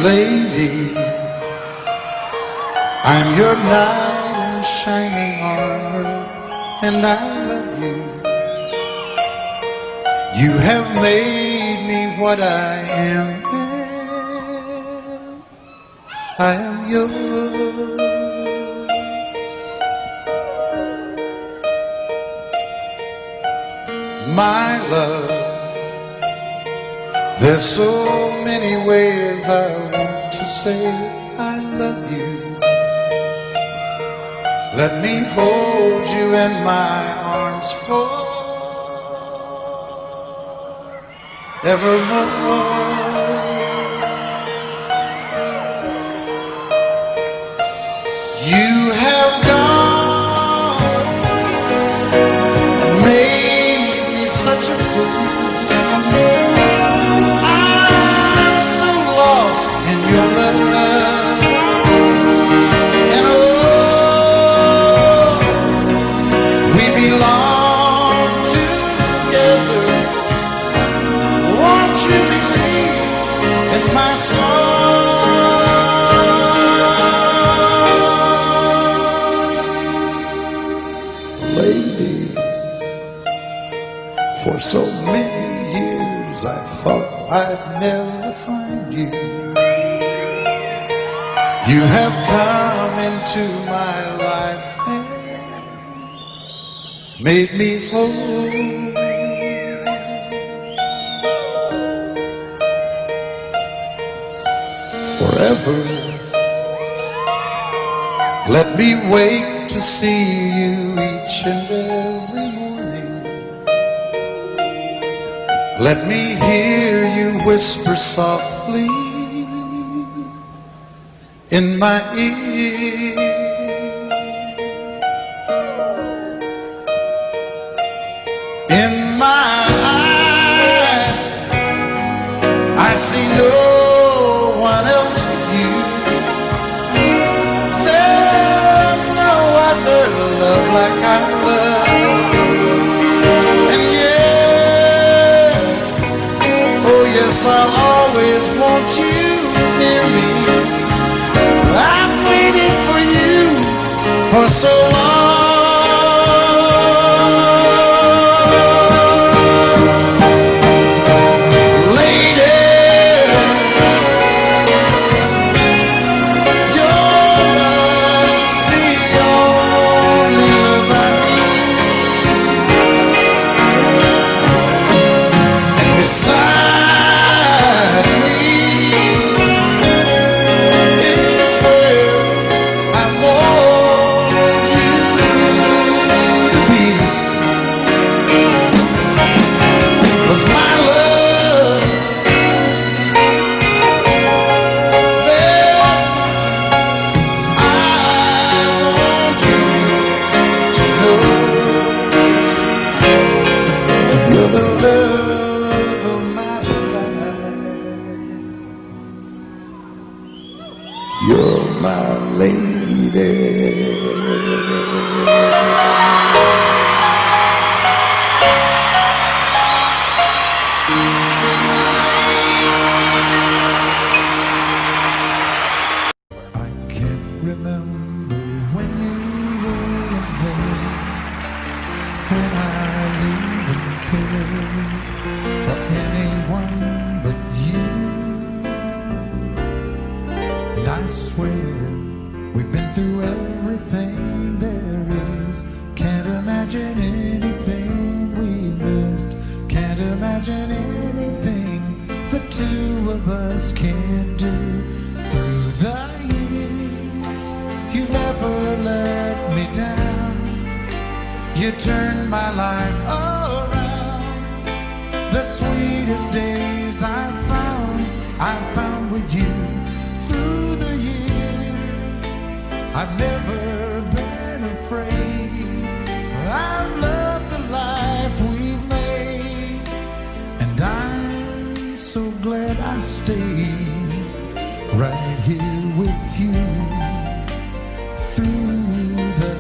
Lady, I'm your knight in shining armor, and I love you. You have made me what I am. I am yours. My love, there's so many ways I want to say I love you. Let me hold you in my arms forevermore. You have gone and made me such a fool. I'm so lost in your love, and oh, we belong together. Won't you believe in my song? Lady, for so many years I thought I'd never find you. You have come into my life and made me whole. Forever, let me wake to see you each and every morning. Let me hear you whisper softly in my ear. In my eyes, I see no one else but you. There's no other love like I love. And yes, oh yes, I'll always want you near me. I've waited for you for so long. Beside me is where I want you to be. 'Cause my love, there's something I want you to know. You're the love of my life. You're my lady. I can't remember when you were there, when I even cared for anyone but you. And I swear we've been through everything there is. Can't imagine anything we've missed. Can't imagine anything the two of us can't do. Through the years, you've never let me down. You turned my life around. The sweetest days I found with you. Through the years, I've never been afraid. I've loved the life we've made, and I'm so glad I stayed right here with you through the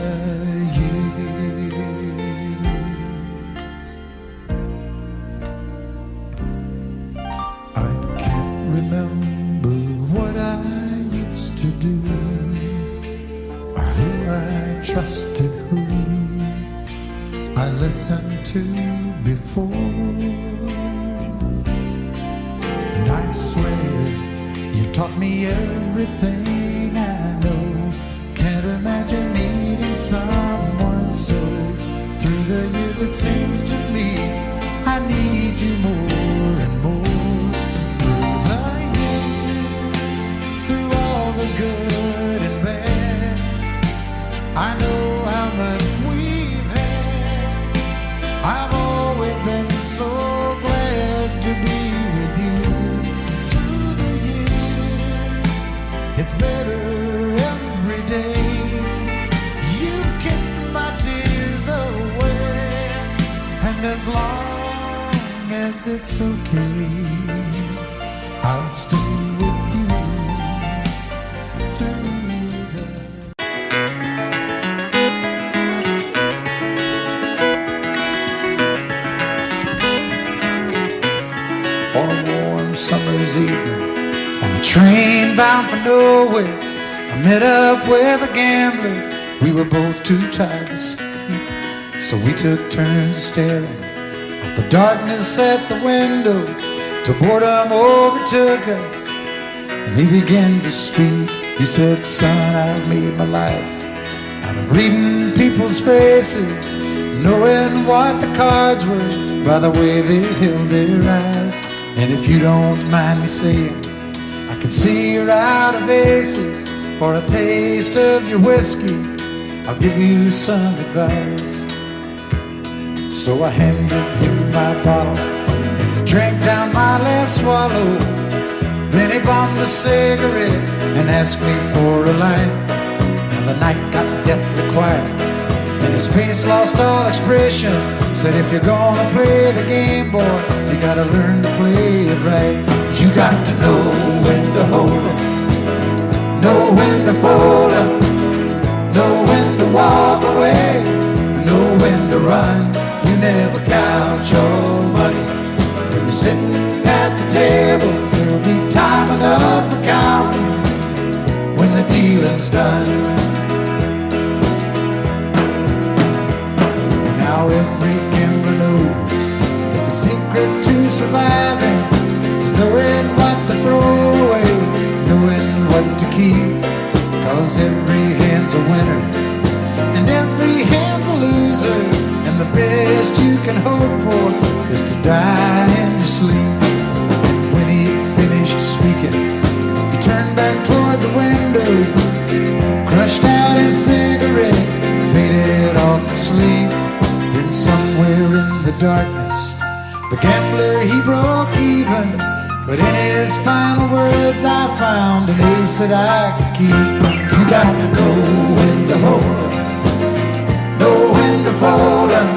years. I can't remember what do, or who I trusted, who I listened to before. And I swear you taught me everything I know. Can't imagine needing someone so. Through the years it seems to me I need you more and more. Through the years, through all the good and bad, I know how much we've had. I've always been so glad to be with you. Through the years, it's better every day. You've kissed my tears away, and as long as it's okay, I'll stay with you through the... On a warm summer's evening, on a train bound for nowhere, I met up with a gambler. We were both too tired to sleep, so we took turns staring at the darkness at the window till boredom overtook us, and we began to speak. He said, son, I've made my life out of reading people's faces, knowing what the cards were by the way they held their eyes. And if you don't mind me saying, I can see you're out of aces. For a taste of your whiskey, I'll give you some advice. So I handed him my bottle, and he drank down my last swallow. Then he bombed a cigarette and asked me for a light. And the night got deathly quiet, and his face lost all expression. Said, if you're gonna play the game, boy, you gotta learn to play it right. You got to know when to hold 'em, know when to fold 'em, know when to walk away, know when to run. You never count your money when you're sitting at the table. There'll be time enough for counting when the dealing's done. Now every gambler knows that the secret to surviving is knowing what to throw away, knowing what to keep. Cause every hand's a winner and every hand's a loser, and the best you can hope for is to die in your sleep. And when he finished speaking, he turned back toward the window, crushed out his cigarette, faded off to sleep. Then somewhere in the darkness, the gambler, he broke even. But in his final words I found an ace that I could keep. You got to know when to hold 'em, know when to fold 'em,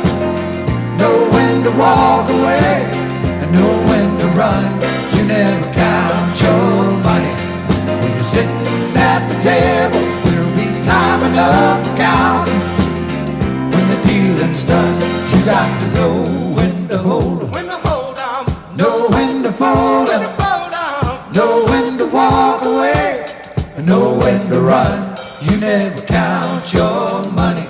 know when to walk away, and know when to run. You never count your money when you're sitting at the table. There'll be time enough for counting when the dealing's done. You got to know when to hold 'em, when to hold 'em, know when to fold 'em, know when to walk away, and know when to run. You never count your money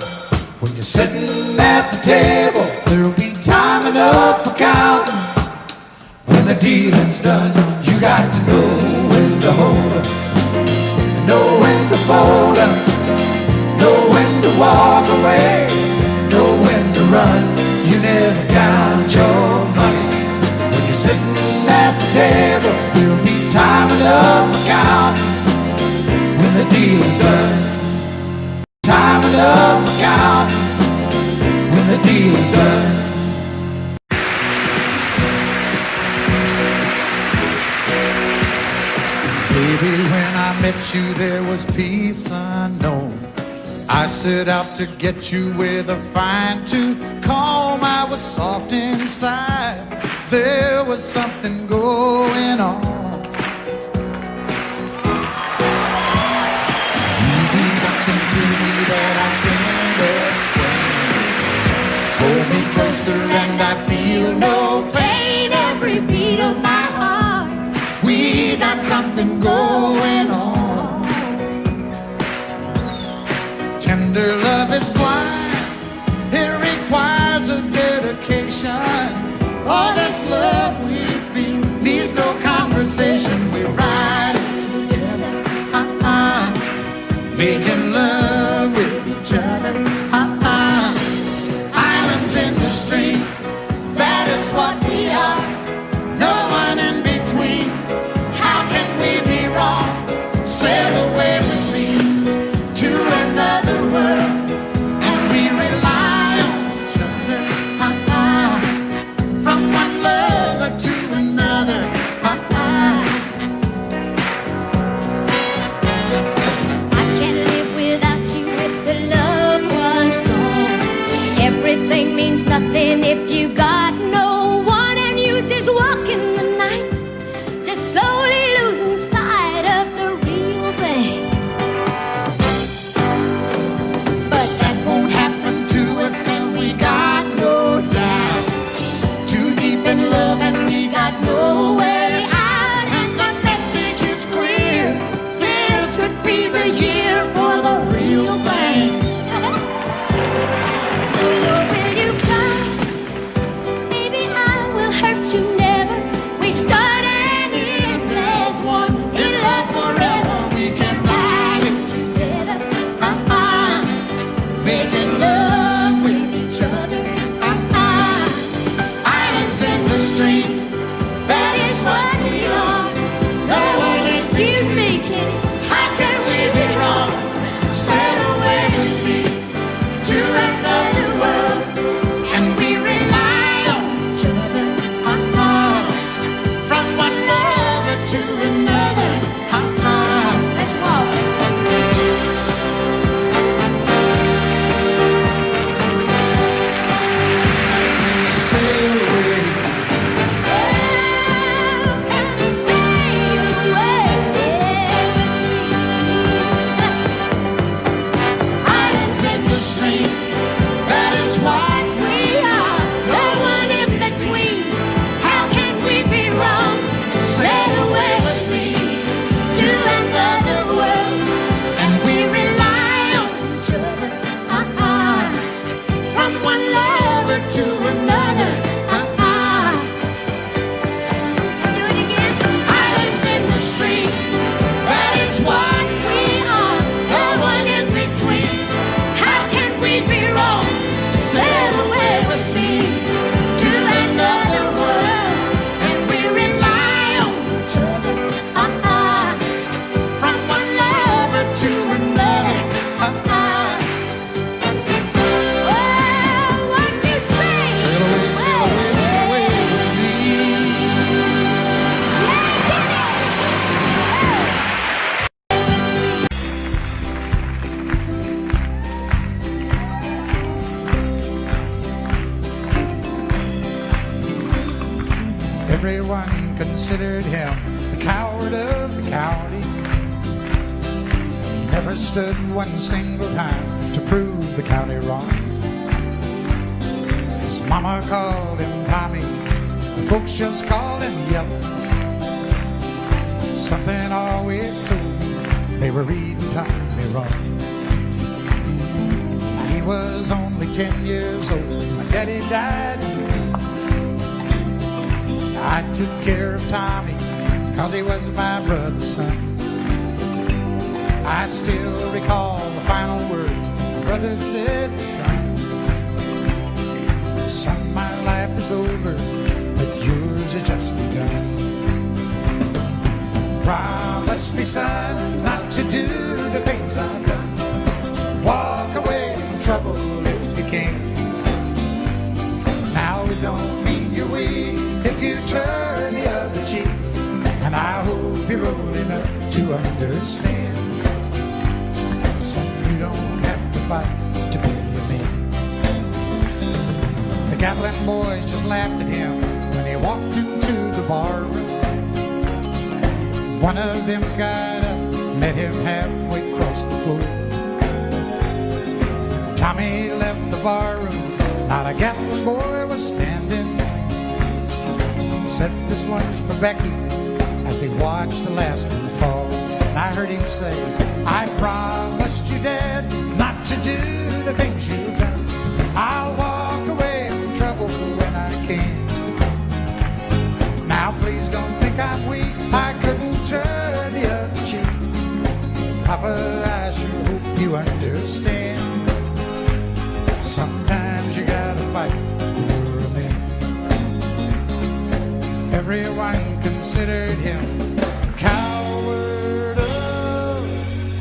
when you're sitting at the table. There'll be time enough for counting when the dealing's done. You got to know when to hold 'em, know when to fold 'em, know when to walk away, know when to run. You never count your money when you're sitting at the table. There'll be time enough for counting when the deal's done. Time enough for counting when the deal's done. Baby, when I met you there was peace unknown. I set out to get you with a fine-tooth comb. I was soft inside, there was something going on. You do something to me that I can't explain. Hold me closer and I feel no pain. Every beat of my heart, we got something going on. got no way out, and the message is clear. This could be the year for the real thing. Will you come? Maybe I will hurt you never. We start and end as one. In love forever, we can ride it Together, making love with each other. Islands in the stream, that is what we are. No one is excuse me, kitty. How can we be wrong? Sail away with me to another world, and we rely on each other. From one lover to another. Let's walk. Sail away. Islands in the stream, that is what we are. No one in between. How can we be wrong? Sail away with me to another world, and we rely on each other. From one lover to another. Do it again. Islands in the stream, that is what we are. No one in between. How can we be wrong? Sail away with me to another world, and we rely on each other. From one lover to another. Well, what you say? Sail away, sail away, sail away with me. Yeah, kitty. Everyone considered him the coward of the county. Never stood one single time to prove the county wrong. His mama called him Tommy, the folks just called him Yellow. Something always told me they were reading Tommy wrong. He was only 10 years old, my daddy died. I took care of Tommy, 'cause he was my brother's son. I still recall the final words my brother said, son, my life is over, but yours has just begun. Promise me, son, not to do the things I've done. Walk away from trouble if you can. Now it don't mean you're weak if you turn the other cheek, and I hope you're old enough to understand. Son, you don't have to fight to be a man. The Gatlin boys just laughed at him when he walked into the bar room. One of them got up, met him halfway across the floor. Tommy left the bar room, not a Gatlin boy was standing. Said, this one's for Becky, as he watched the last one fall. And I heard him say, I promised you, Dad, not to do the things you've done. I'll walk away from trouble when I can. Now please don't think I'm weak, I couldn't turn the other cheek. Papa, I sure hope you understand. Sometimes you gotta fight for a man. Everyone considered him a coward of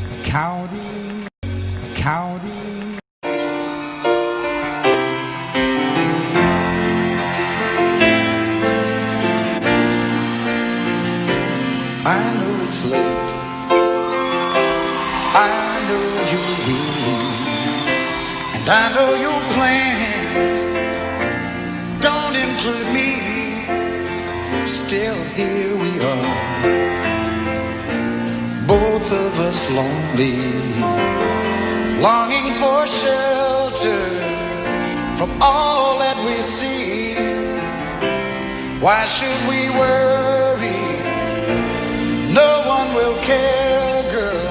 the county, I know it's late, I know you will leave, and I know your plans don't include me. Still here we are, both of us lonely, longing for shelter from all that we see. Why should we worry? No one will care, girl.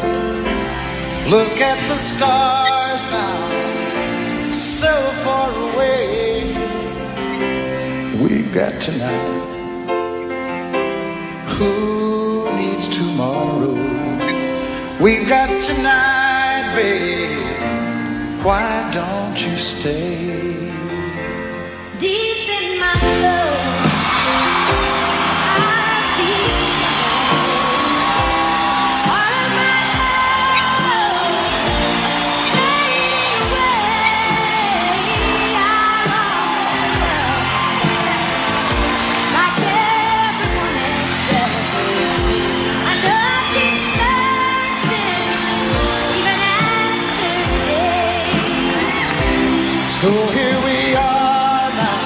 Look at the stars now, so far away. We've got tonight. Who needs tomorrow? We've got tonight, babe. Why don't you stay? Deep in my soul, I feel something. All of my hope fading away. I long for love, like everyone else does. I know I keep searching, even after day. So here we are now.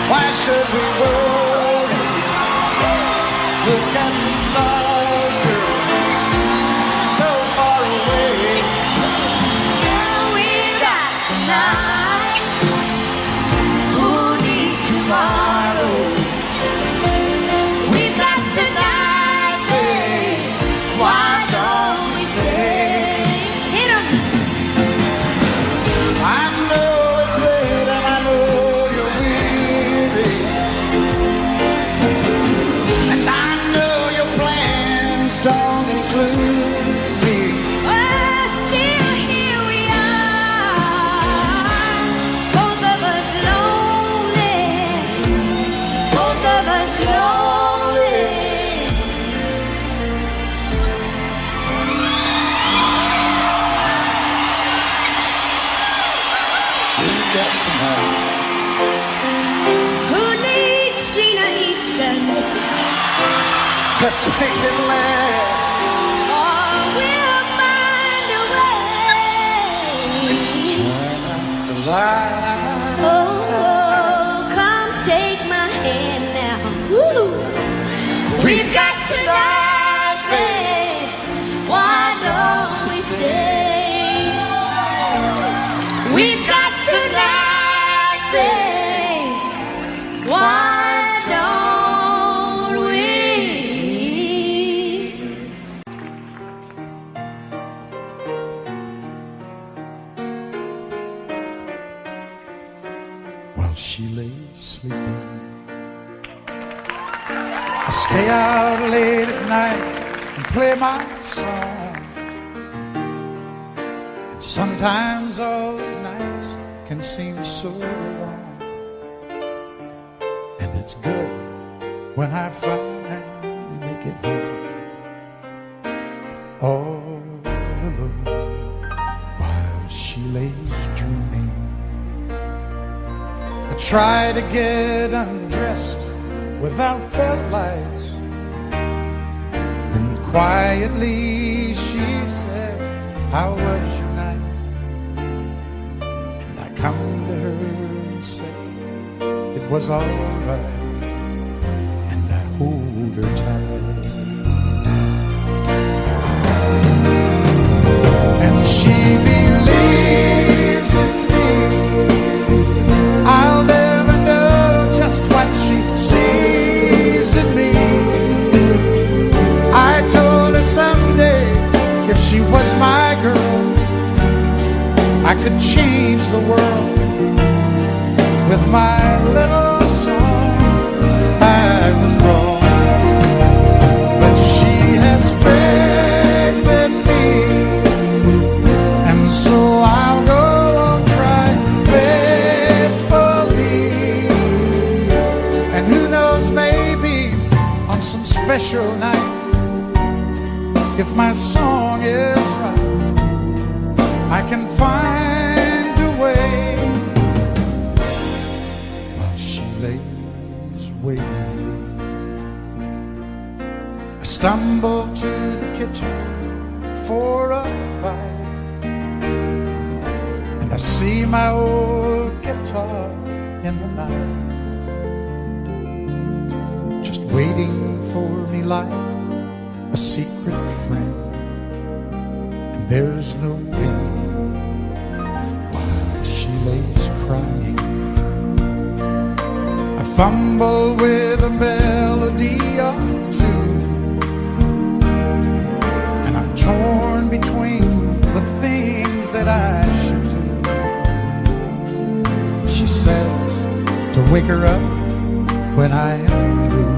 Why should we worry? Look at the stars, girl, so far away. Well, we've got tonight. Who needs tomorrow? We've got tonight, babe. Why don't we stay? Hit 'em. I know it's late and I know you're weary, and I know your plans don't include me. Well, still here we are. Both of us lonely. Both of us lonely. We've got tonight. Who needs Sheena Easton? Let's make it last. Or we'll find a way. Turn out the light. Oh, come take my hand now. Woo. We've got tonight, babe. Why don't we stay? We've got tonight, babe. Why don't we? While she lay sleeping, I stay out late at night and play my song. And sometimes all those nights can seem so long. And it's good when I finally make it home, all alone, while she lays dreaming. I try to get undressed without the lights. Then quietly she says, how was your night? And I come to her and say, it was all right. And I hold her tight. And she believes in me. I'll never know just what she sees in me. I told her someday if she was my girl, I could change the world with my little song. I was wrong, but she has faith in me, and so I'll go on trying faithfully. And who knows, maybe on some special night, if my song is right, I can find a way. While she lays waiting, I stumble to the kitchen for a bite, and I see my old guitar in the night, just waiting for me like a secret friend. And there's no wind while she lays crying. I fumble with a melody or two, and I'm torn between the things that I should do. She says to wake her up when I am through.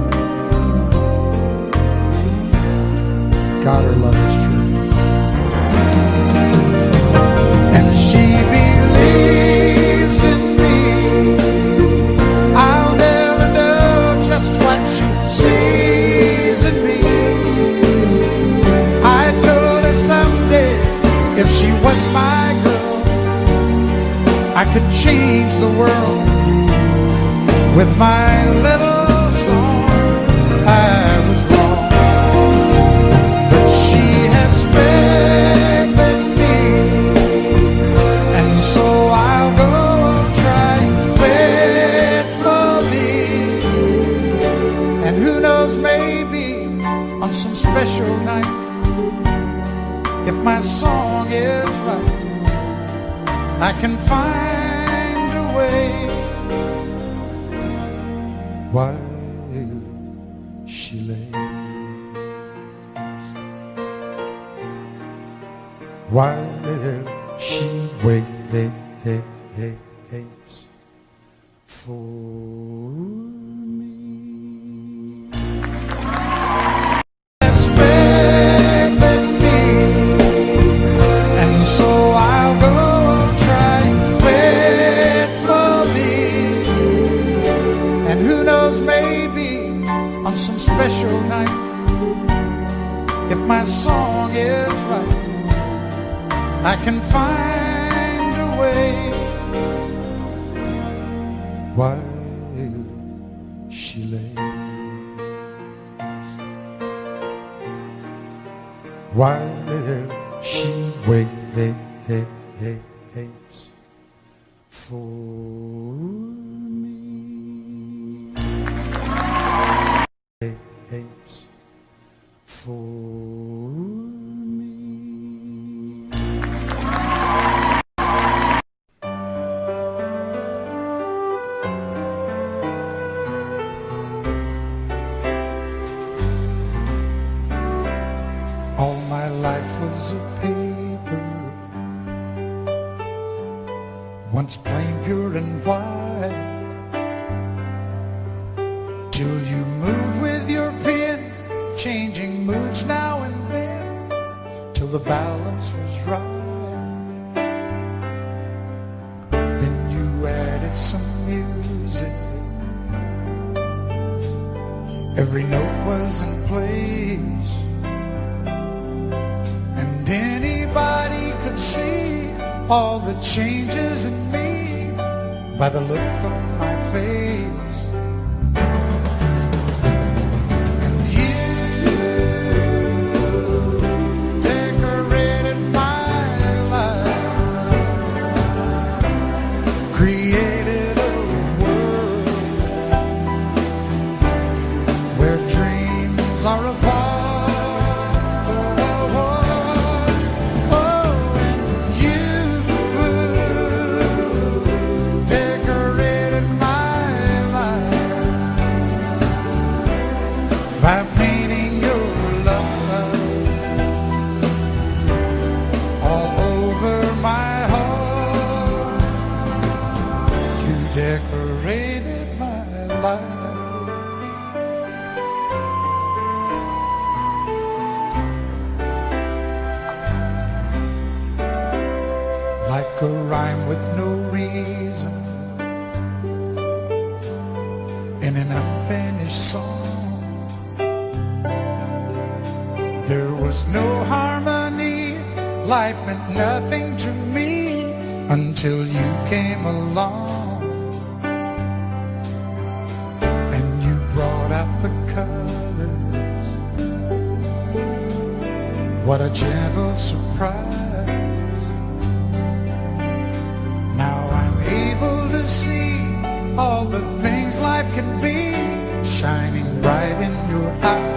God, her love is true. And she believes in me. I'll never know just what she sees in me. I told her someday if she was my girl, I could change the world with my little song. I was wrong, but she has faith in me, and so I'll go on trying faithfully. And who knows, maybe on some special night, if my song is right, I can find a way. While she lays, while she waits for me. Has faith in me, and so I'll go on trying faithfully. And who knows, maybe on some special night, if my song is right, I can find a way. While she lays, while she waits for me. Waits for me. All my life was a paper, once plain, pure and white, till you moved with your pen, changing moods now and then, till the balance was right. Then you added some music, every note was in place, and anybody could see all the changes in me by the look on my face. And you decorated my life, created a world where dreams are apart. By painting your love all over my heart, you decorated my life. Like a rhyme with no reason in an unfinished song. There was no harmony, life meant nothing to me until you came along. And you brought out the colors, what a gentle surprise. Now I'm able to see all the things life can be, shining bright in your eyes.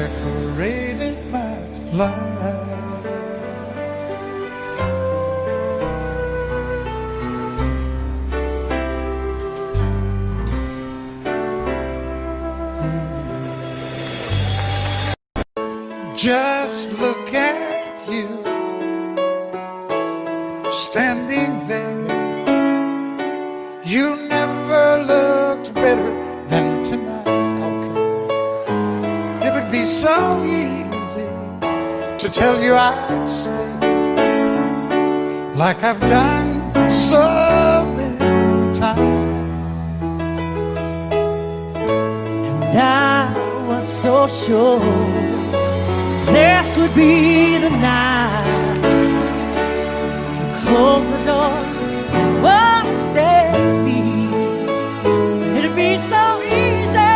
decorated my life. Just look at you, standing there. You never looked better than tonight. How come? It would be so easy to tell you I'd stay, like I've done so many times. And I was so sure this would be the night. You close the door and won't stay with me. And it'd be so easy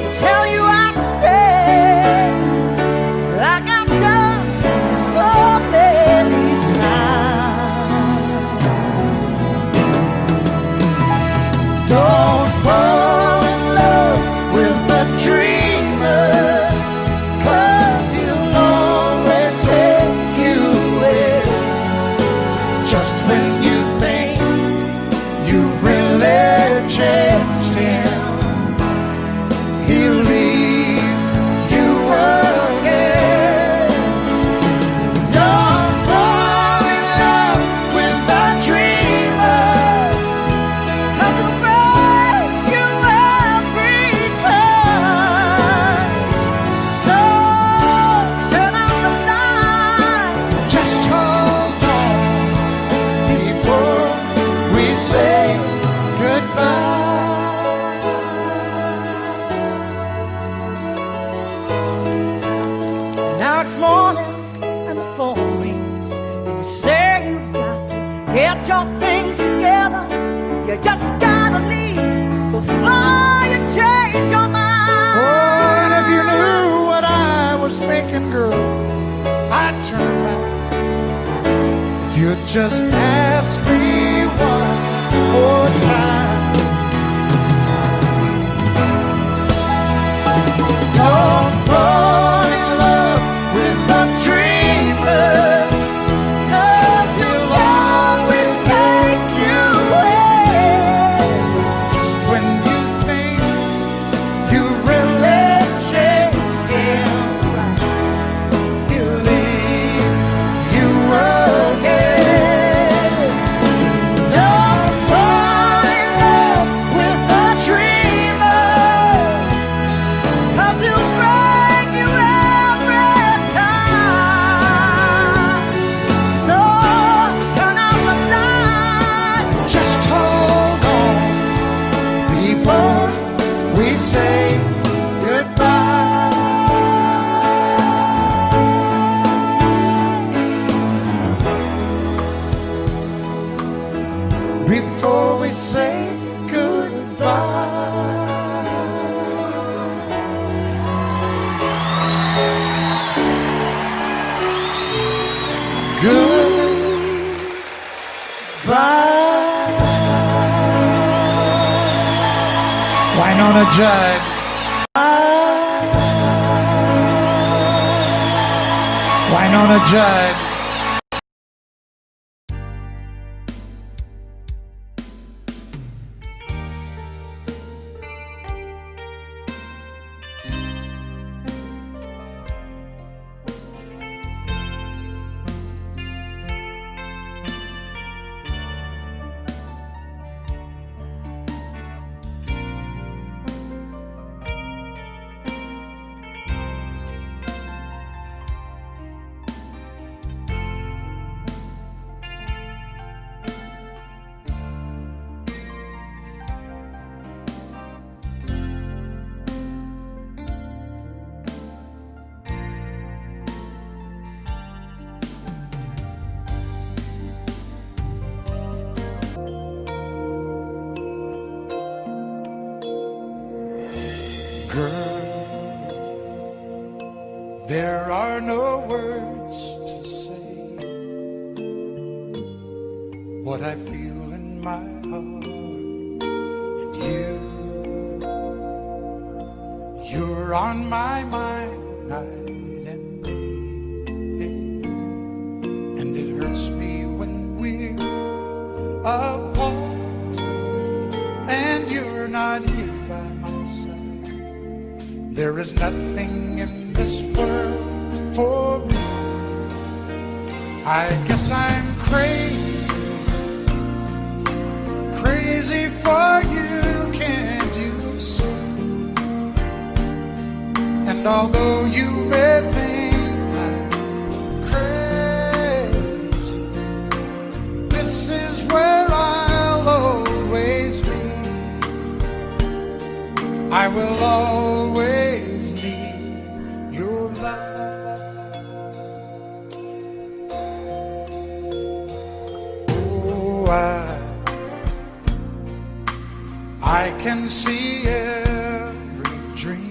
to tell you I'd stay, like I've done so many times. Don't fall in love with a dreamer, 'cause he'll always take you away. Just when you think you've really changed him, he'll leave you again. Don't fall in love with a dreamer, 'Cause it'll break you every time. So turn out the light. just hold on before we say goodbye. Now it's morning and the phone rings, and you say you've got to get your things together. You just gotta leave before you change your mind. Oh, and if you knew what I was thinking, girl, I'd turn around. If you'd just ask me one more time. Don't fall in love with a dreamer, 'Cause he'll always take you away. Just when you think you really changed him, he'll leave you again. Don't fall in love with a dreamer, 'Cause he'll break you every time. So turn out the light. just hold on before we say goodbye. Before we say goodbye. Goodbye. Wynonna Judd. Wynonna Judd. Girl, there are no words to say what I feel in my heart. And you're You're on my mind night and day, and it hurts me when we're apart and you're not here by my side. There is nothing in this world for me. I guess I'm crazy, crazy for you, can't you see? And although you may think I'm crazy, this is where I'll always be. I will always need your love. Oh, I can see every dream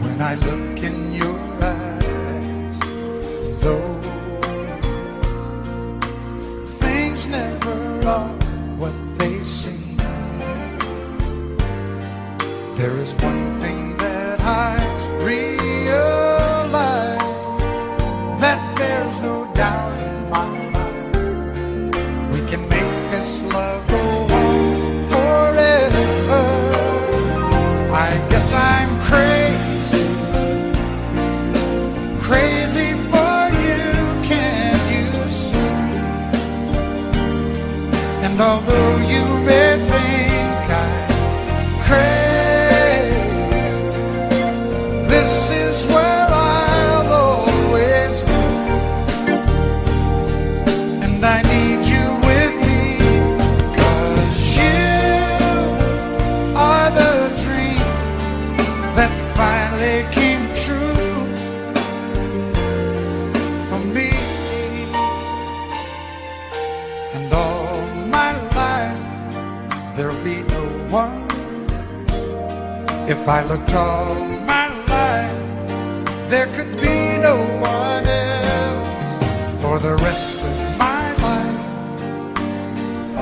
when I look in your eyes. Though things never are what they seem, there is one thing that I realize, that there's no doubt in my mind. We can make this love go on forever. I guess I'm crazy, crazy for you, can't you see? And although you may think I'm crazy, this is where I'll always be. And I need you with me, 'cause you are the dream that finally came true for me. And all my life there'll be no one. If I looked all my life, there could be no one else. For the rest of my life,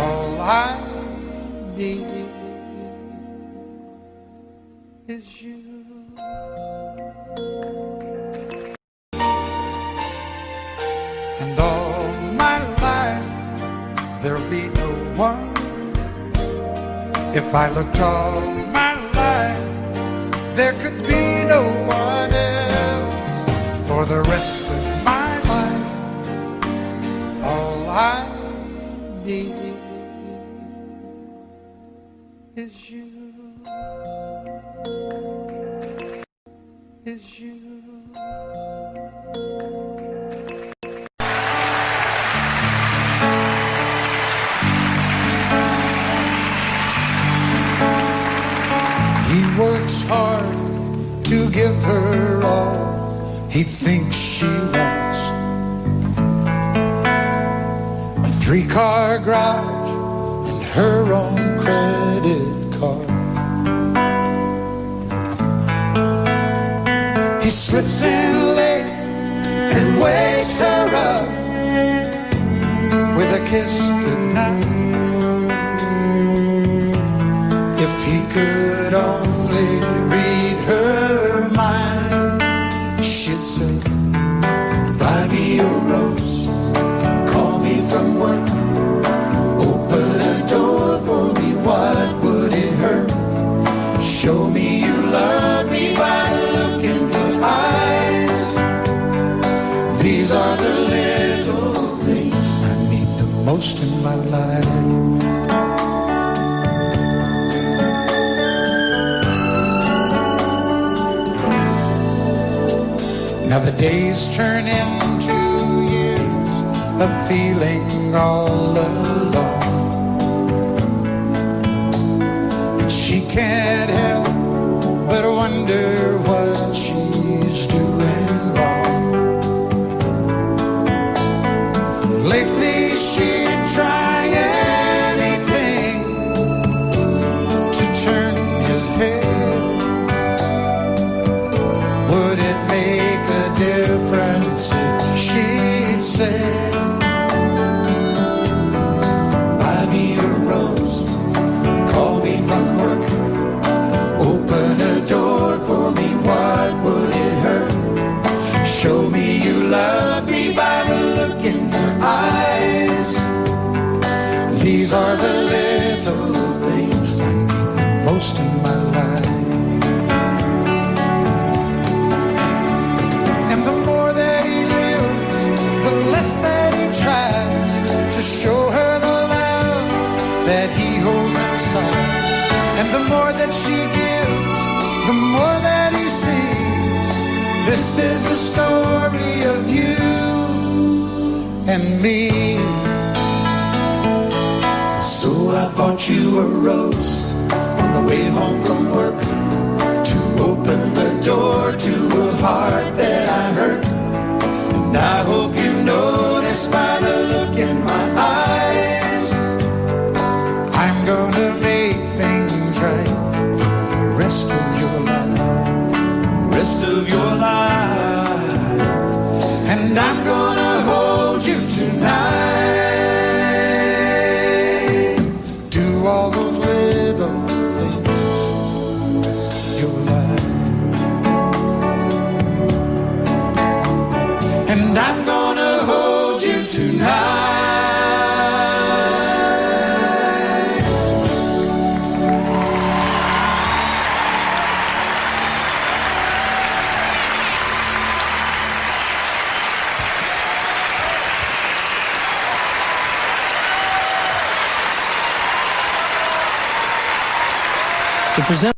all I need is you. And all my life, there'll be no one. If I looked all my life, there could be no one else. For the rest of my life, all I need is you. Is you. He works hard to give her all he thinks she wants. A 3-car garage and her own credit card. He slips in late and wakes her up with a kiss goodnight. If he could only read her mind, she'd say, buy me a rose, call me from work, open a door for me, what would it hurt? Show me you love me by the look in your eyes. These are the little things I need the most in my life. Now the days turn into years of feeling all alone, and she can't help but wonder what she's doing wrong. Lately she'd try anything to turn his head. Would it make a difference if she'd say, buy me a rose, call me from work, This is a story of you and me. So I bought you a rose on the way home from work to open the door to a heart that I hurt. And I hope you notice by the look in my eyes, I'm gonna make things right for the rest of your life. Rest of your life. And I'm gonna hold you tonight. Do all those little things your life. And I'm gonna hold you tonight. To present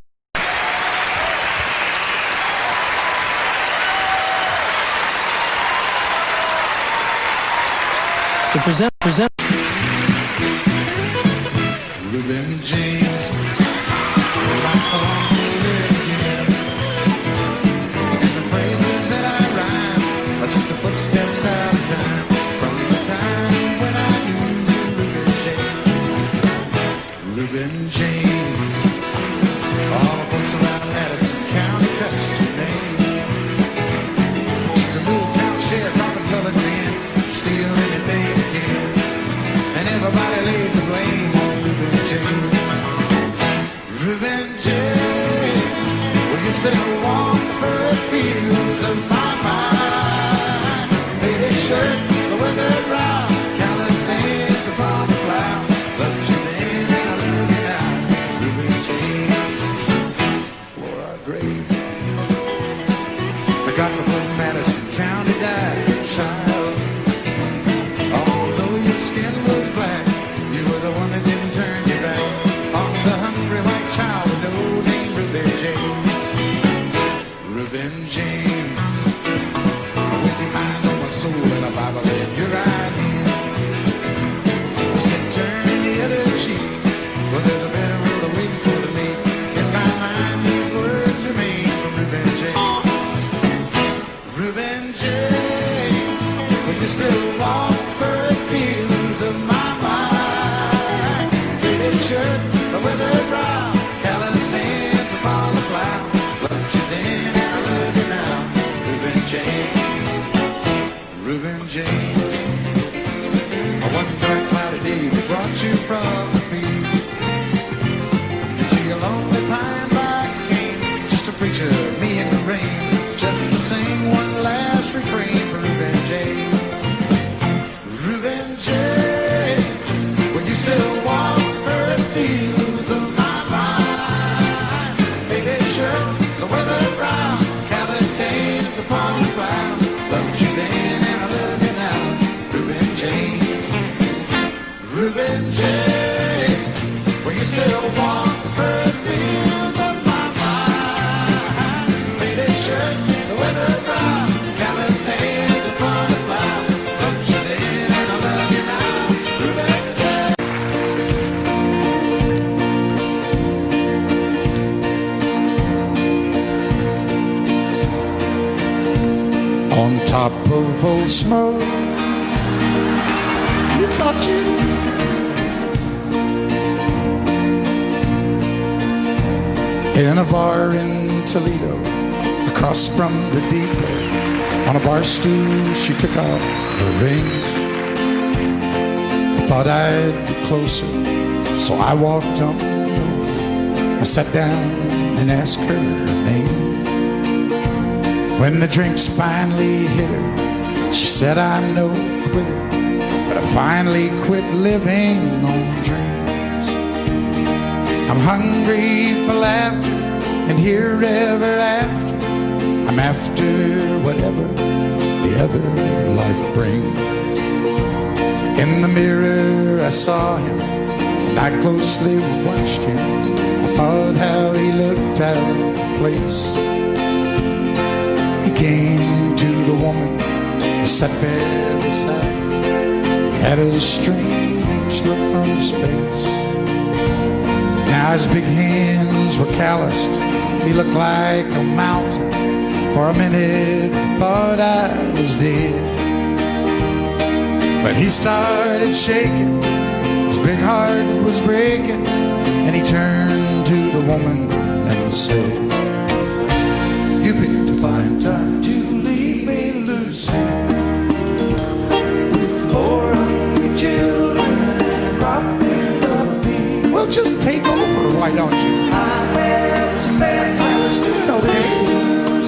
Reuben James, my song will live again. And the phrases that I rhyme are just the footsteps out of time, from the time when I knew Reuben James. Reuben James, all the folks around Madison County cussed your name. Just a little count share, dropping colored grin, steal anything again. And everybody laid the blame on Reuben James. Reuben James, will you still walk the furrowed fields of my mind? Faded shirt, the weather brown, callous stains upon the cloud. Loved you then and I love you now. Reuben James, for our grave. The gossip of Madison County died, child. Although your skin was black, you were the one that didn't turn your back on the hungry white child with no name, Reuben James. Reuben James, with your mind on my soul and a Bible in your right hand. I said turn the other cheek, well there's a better road awaiting for the meek. In my mind these words remain from Reuben James. Reuben James, will you still walk the furrowed fields of my mind? Faded shirt, the weather brown, callous stains upon the cloud. Loved you then and I love you now. Reuben James, Reuben James. One dark cloudy day that brought you from the field into your lonely pine box came just a preacher, me in the rain, just to sing one last refrain for Reuben James. Reuben James, will you still walk the furrowed fields of my mind? Faded shirt, the weather brown, callous stains upon the cloud. Loved you then and I love you now. Reuben James, Reuben James, will you still walk the furrowed fields of my mind? Faded shirt, the weather brown, callous stains upon the cloud. Loved you then and I love you now. Reuben James. On top of Old Smoke, you thought you in a bar in Toledo, across from the depot. On a bar stool, she took off her ring. I thought I'd get closer, so I walked on over. I sat down and asked her name. When the drinks finally hit her, she said, I'm no quitter, but I finally quit living on dreams. I'm hungry for laughter, and here ever after, I'm after whatever the other life brings. In the mirror I saw him, and I closely watched him. I thought how he looked out of place. He came to the woman who sat there beside. He had a strange look on his face. Now his big hands were calloused. He looked like a mountain. For a minute I thought I was dead. But he started shaking. His big heart was breaking. And he turned to the woman and said, "You picked a fine time to leave me, Lucy, with 400 children rocking the beat. Well, just take over, why don't you? I had some bad times, doing okay.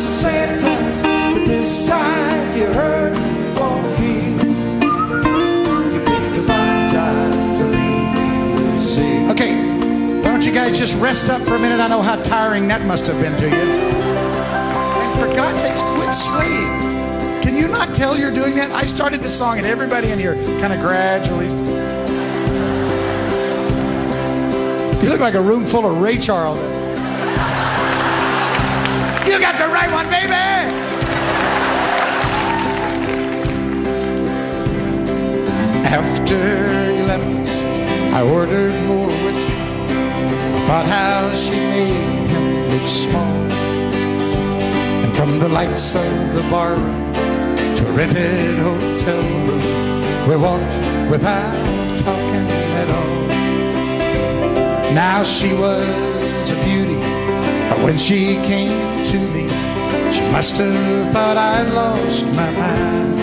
Some sad times, but this time you heard me walking. You picked a fine time to leave me, Lucy." Okay, why don't you guys just rest up for a minute? I know how tiring that must have been to you. For God's sakes, quit swaying. Can you not tell you're doing that? I started this song and everybody in here kind of gradually. You look like a room full of Ray Charles. You got the right one, baby! After he left us, I ordered more whiskey. About how she made him look small. From the lights of the bar room to a rented hotel room, we walked without talking at all. Now she was a beauty, but when she came to me, she must have thought I'd lost my mind.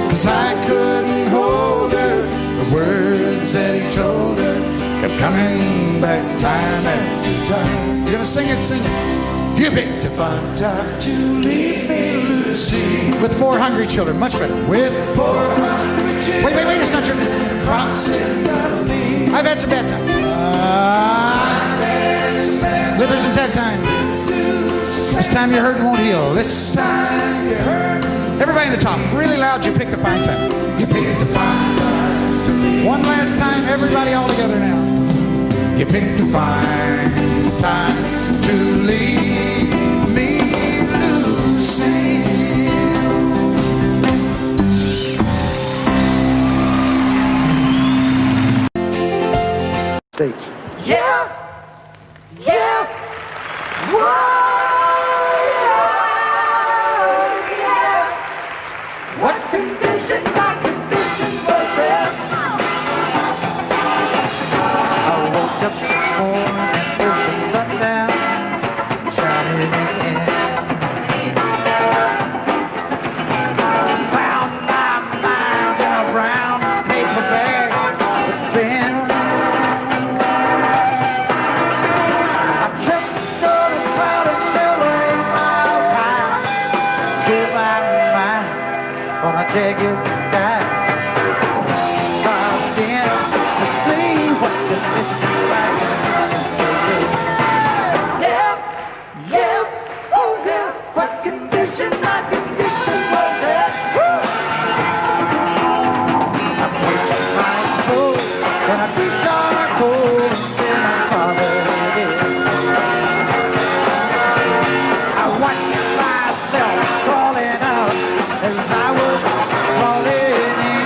'Cause I couldn't hold her, the words that he told her kept coming back time after time. You're gonna sing it, sing it. You picked a fine time to leave me, Lucy, with 4 hungry children, much better. With 400 children. Wait, it's not your promising. I've had some bad times. There's some sad times. This time you're hurting won't heal. This time you're hurting. Everybody in the top, really loud, you picked a fine time. You picked a fine time. One last time, everybody all together now. You picked a fine time to leave me, Lucy. States. Yeah, yeah, whoa, yeah. What condition, my condition was there? I woke up this morning with the sun down, shining in. Found my mind in a brown paper bag with thin. I tripped on a cloud of silver 8 miles high. Give my mind on a jagged sky. Tried again to see what the mission like. Yeah, oh yeah, what condition my condition was there. I put my soul in a deep dark hole in my father's head. I watched myself crawling out as I was crawling in.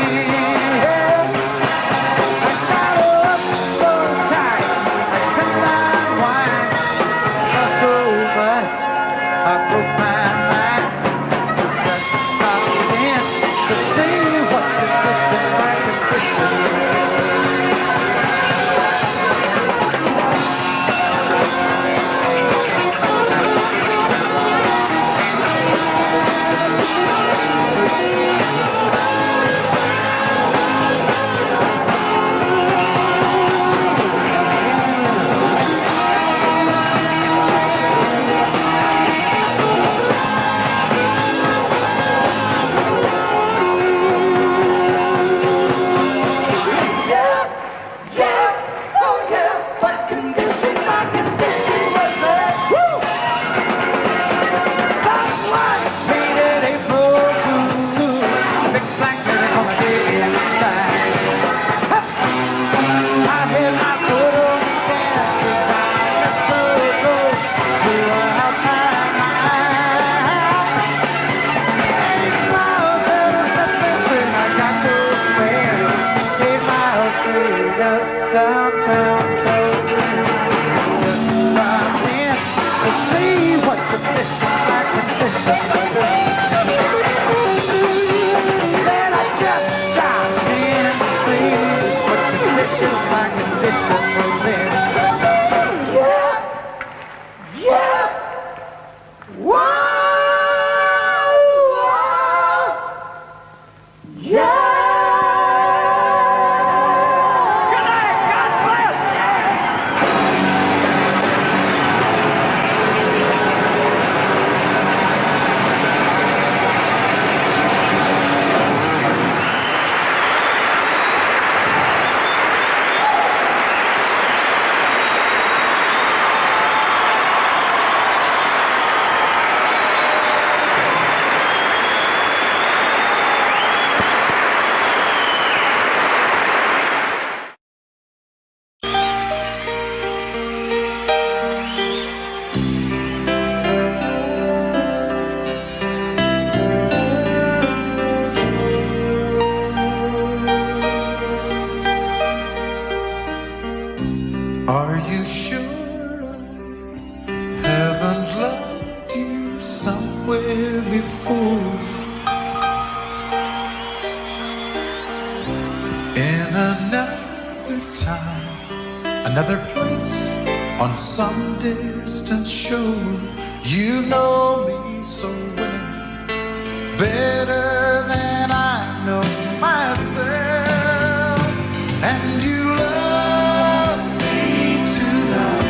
but the fishing like conditions. Said I just dived in the sea, but the fishing like conditions was in. Yeah, yeah, whoa, whoa, yeah. Are you sure I haven't loved you somewhere before? In another time, another place, on some distant shore. You know me so well, better than I know myself, and you love me tonight,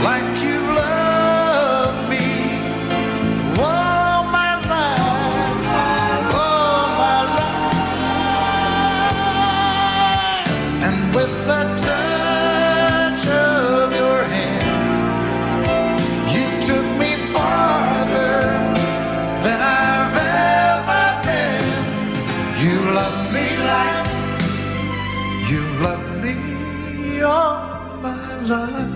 like you love me all my life, all my life. And with the touch of your hand, you took me farther than I've ever been. You love me like you love me all my life.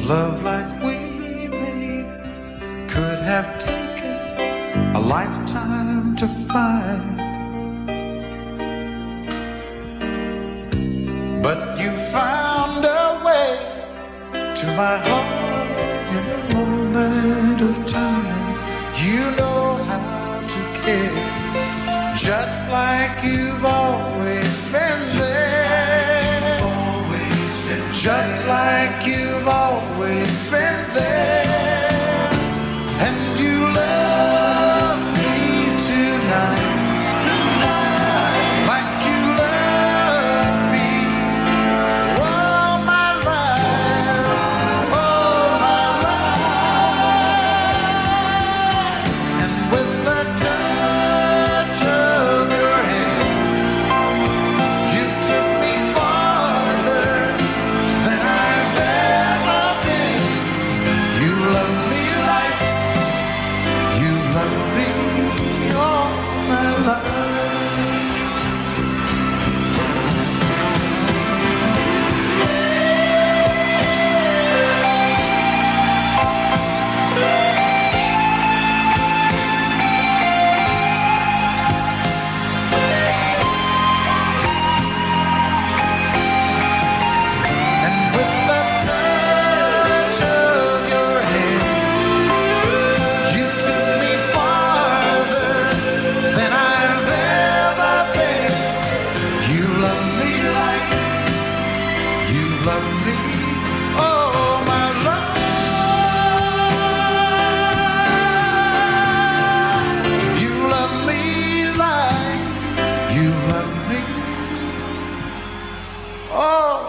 Love like we made could have taken a lifetime to find, but you found a way to my heart in a moment of time. You know how to care, just like you've always been there, just like you've always been there. And you love me tonight, like you love me all my life, all my life. And with the touch of your hand, you took me farther than I've ever been. You love me like you love me all my life. And with the touch of your hand, you took me farther than I've ever been. You love me like you love me all my life. You love me like you love me all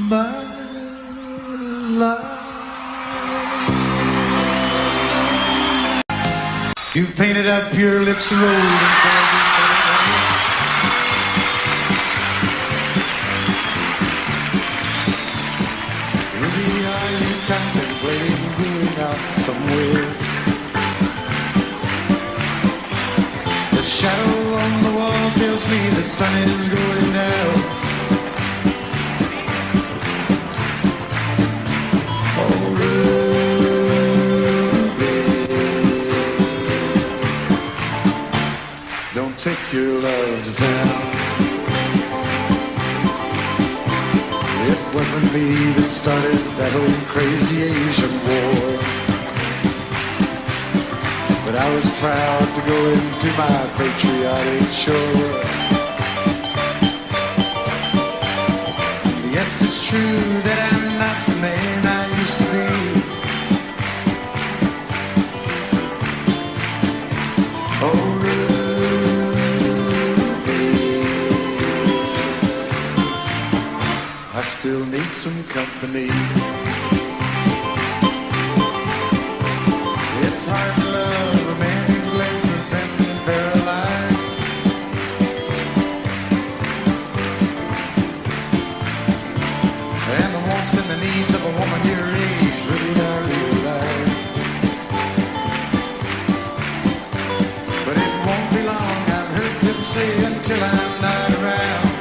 my life. You've painted up your lips and rolled. Ruby, are you contemplating going out somewhere? The shadow on the wall tells me the sun is going down. Oh, Ruby, take your love to town. It wasn't me that started that old crazy Asian war, but I was proud to go into my patriotic shore. Yes, it's true that I'm not the man I used to be. Oh, I still need some company. It's hard to love a man whose legs are bent and paralyzed. And the wants and the needs of a woman your age really are realized. But it won't be long, I've heard them say, until I'm not around.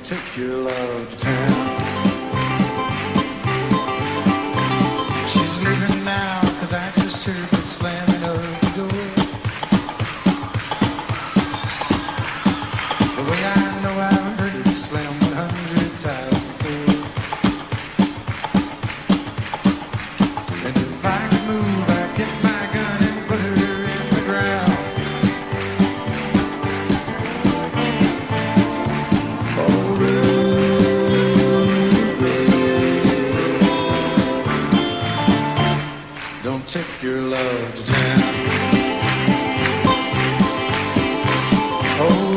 Take your love to town. She's leaving now, 'cause I just heard the slamming of the door. The way I know I've heard it slam 100 times before. And if I could move, I'd get my gun and put her in the ground. Take your love to town. Oh,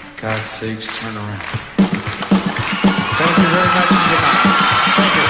for God's sakes, turn around. Thank you very much and good night. Thank you.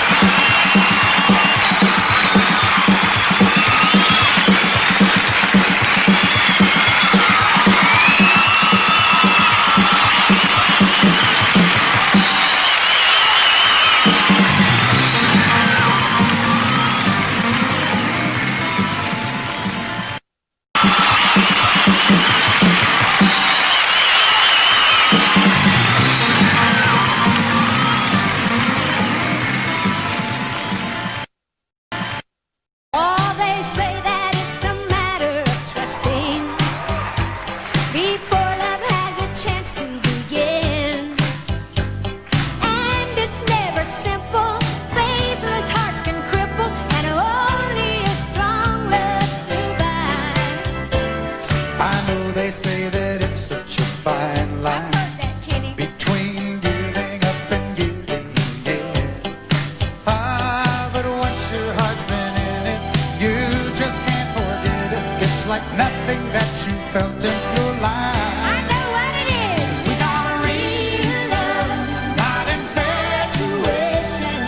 Like nothing that you felt in your life. I know what it is. We got a real love, Not infatuation.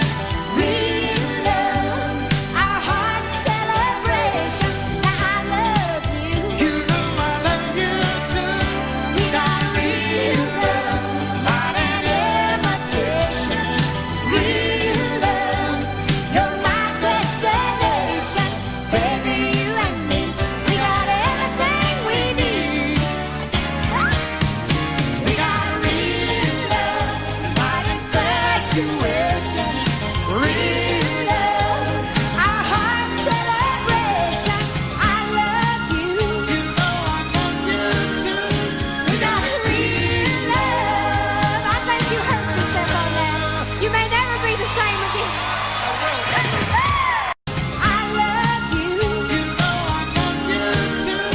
real love, our heart's celebration. Now I love you. You know I love you too. We got a real love, Not an imitation. Real love, you're my destination. Baby, you and me, we got everything we need. We got a real love, not infatuation. Real love, our heart's celebration. I love you. You know I love you too. We got a real love. I think you hurt yourself on that. You may never be the same again. I love you. You know I love you too.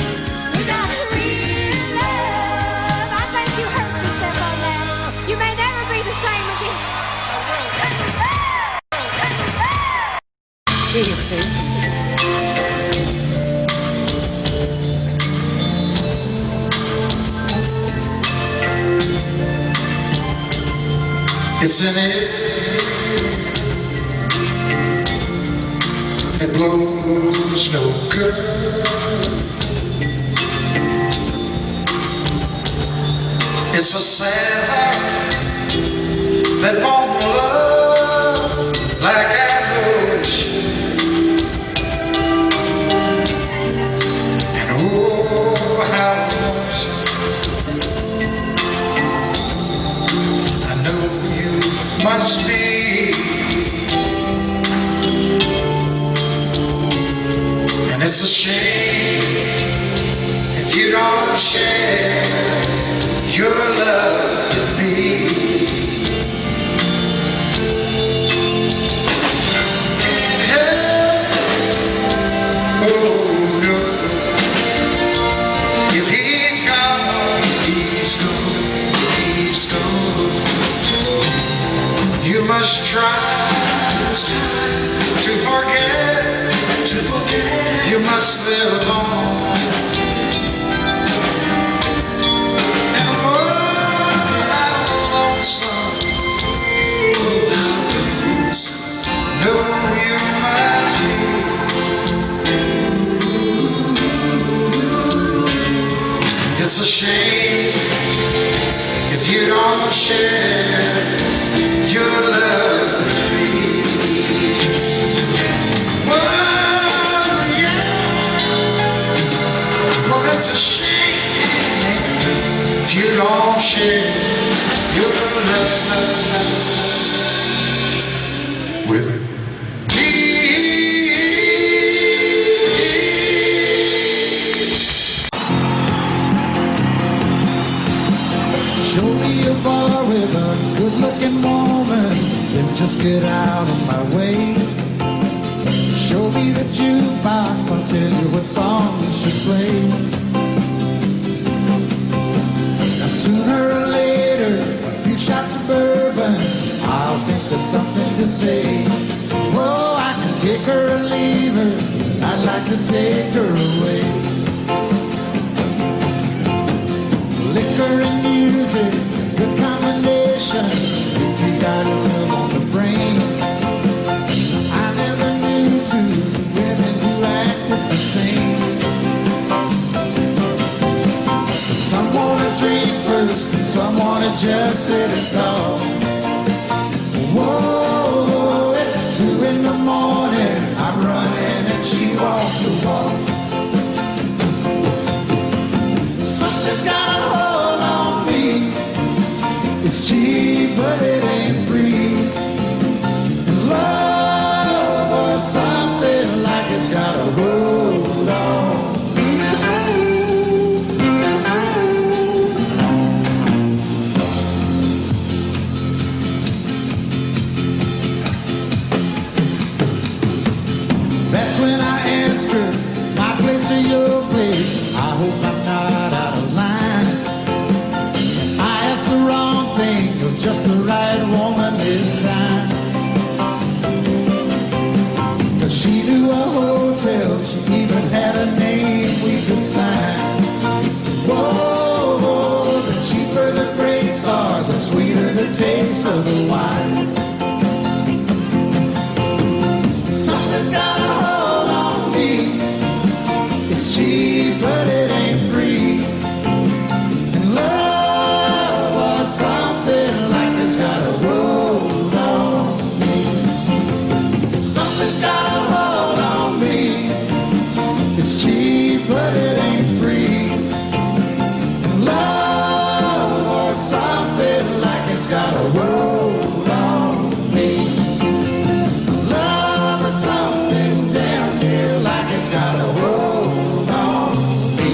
We got a real love. I think you hurt yourself on that. You may never be the same again. It's in it. It blows no good. It's a sad heart that won't love like I know it should. And oh, And it's a shame if you don't share your love with me. Oh no, if he's gone, you must try to forget. You must live on. And oh, how lonesome, no, you must be. It's a shame if you don't share your love with me. It's a shame if you don't share your love with me. Show me a bar with a good-looking woman, then just get out of my way. Show me the jukebox, I'll tell you what song you should play. Sooner or later, a few shots of bourbon, I'll think of something to say. Oh, I can take her or leave her, I'd like to take her away. Liquor and music, good combination, you gotta live on the brain. I never knew two women who acted the same. Some wanna drink first and some wanna just sit and talk. Whoa, it's 2 in the morning, I'm running and she walks the walk. Something's got a hold on me. It's cheap but it ain't free. And love or something like it's got a hold on. That's when I ask her, my place or your place, I hope I'm not out of line. I asked the wrong thing, you're just the right woman this time. Cause she knew a hotel, she even had a name we could sign. Whoa, the cheaper the grapes are, the sweeter the taste of the wine. Something's got a hold on me. It's cheap, but it ain't free. And love was something like it's got a hold on me. Something's got a hold on me. It's cheap, but it ain't free. And love was something like it's got a hold on me. Love is something damn near like it's got a hold on me.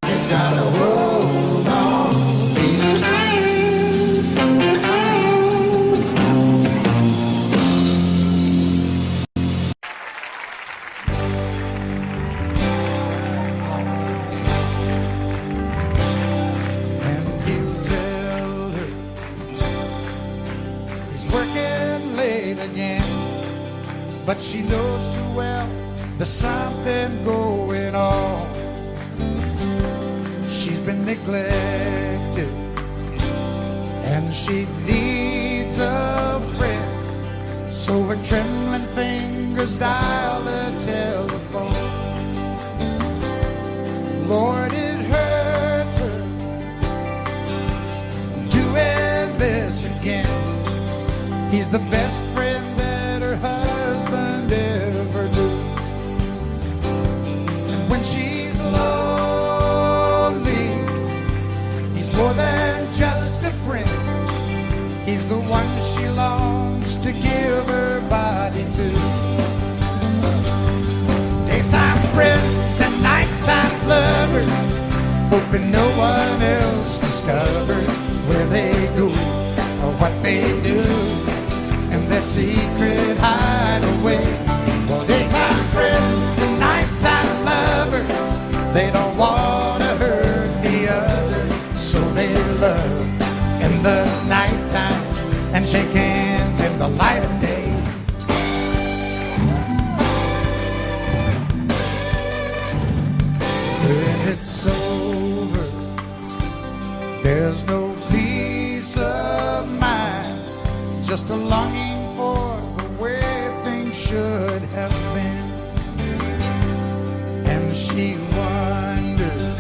It's got a hold on me. And you tell her he's working late again, but she knows too well there's something going on. She's been neglected and she needs a friend, so her trembling fingers dial the telephone. Lord, it hurts her doing this again. He's the best friend that her husband ever knew. And when she's lonely, he's more than just a friend. He's the one she longs to give her body to. Daytime friends and nighttime lovers, hoping no one else discovers where they go or what they do in their secret hideaway. Well, daytime friends and nighttime lovers, they don't want to hurt the other, so they love in the nighttime and shake hands in the light of day. When it's over, there's no peace of mind, just a longing for the way things should have been. And she wonders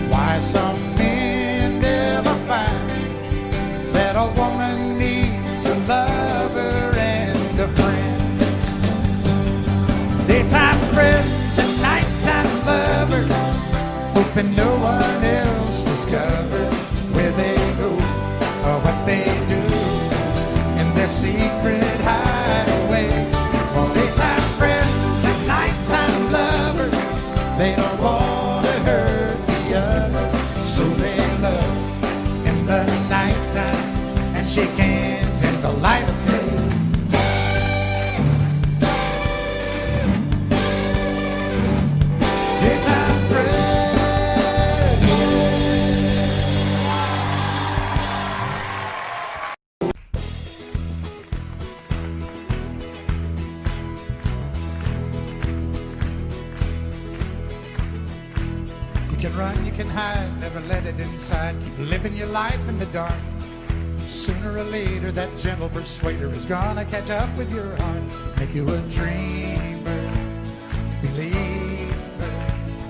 why some men never find that a woman needs a lover and a friend. Daytime friends and nighttime lovers, hoping no one else discovers where they go or what they do in their secret hideaway. Well, daytime friends and nighttime lovers, they don't want to hurt the other, so they love in the nighttime and shake hands in the light of day. Daytime friends. You can run, you can hide, never let it inside. Keep living your life in the dark. Sooner or later, that gentle persuader is gonna catch up with your heart. Make you a dreamer, believer,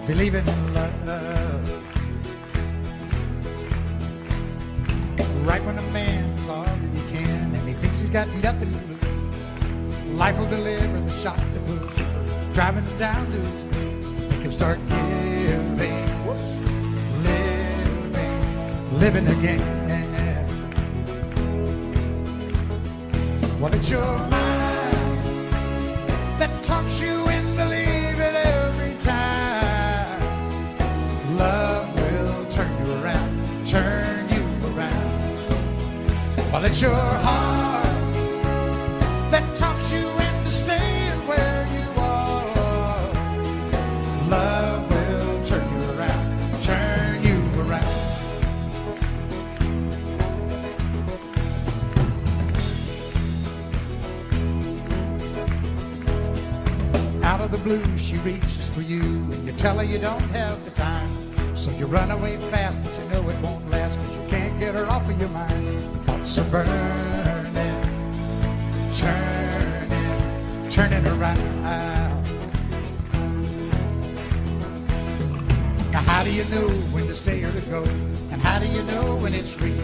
believe in love. Right when a man's all that he can and he thinks he's got nothing to lose, life will deliver the shock to boot, driving him down to his knees. Make him start giving, living again. Well, it's your mind that talks you into leaving every time. Love will turn you around, turn you around. Well, it's your heart that talks you into staying where you are. Love will turn you around, turn you around. Out of the blue, she reaches for you, and you tell her you don't have the time. So you run away fast, but you know it won't last, because you can't get her off of your mind. Thoughts are burning, turning around. Now how do you know when to stay or to go? And how do you know when it's real?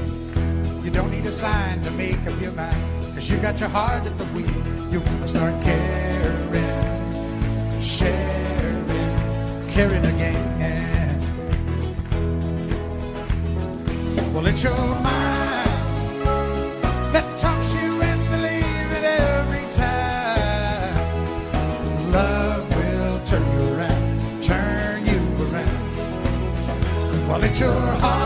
You don't need a sign to make up your mind, because you got your heart at the wheel. You want to start caring, sharing, caring again. Well, it's your mind that talks you into leaving every time. Love will turn you around, turn you around. Well, it's your heart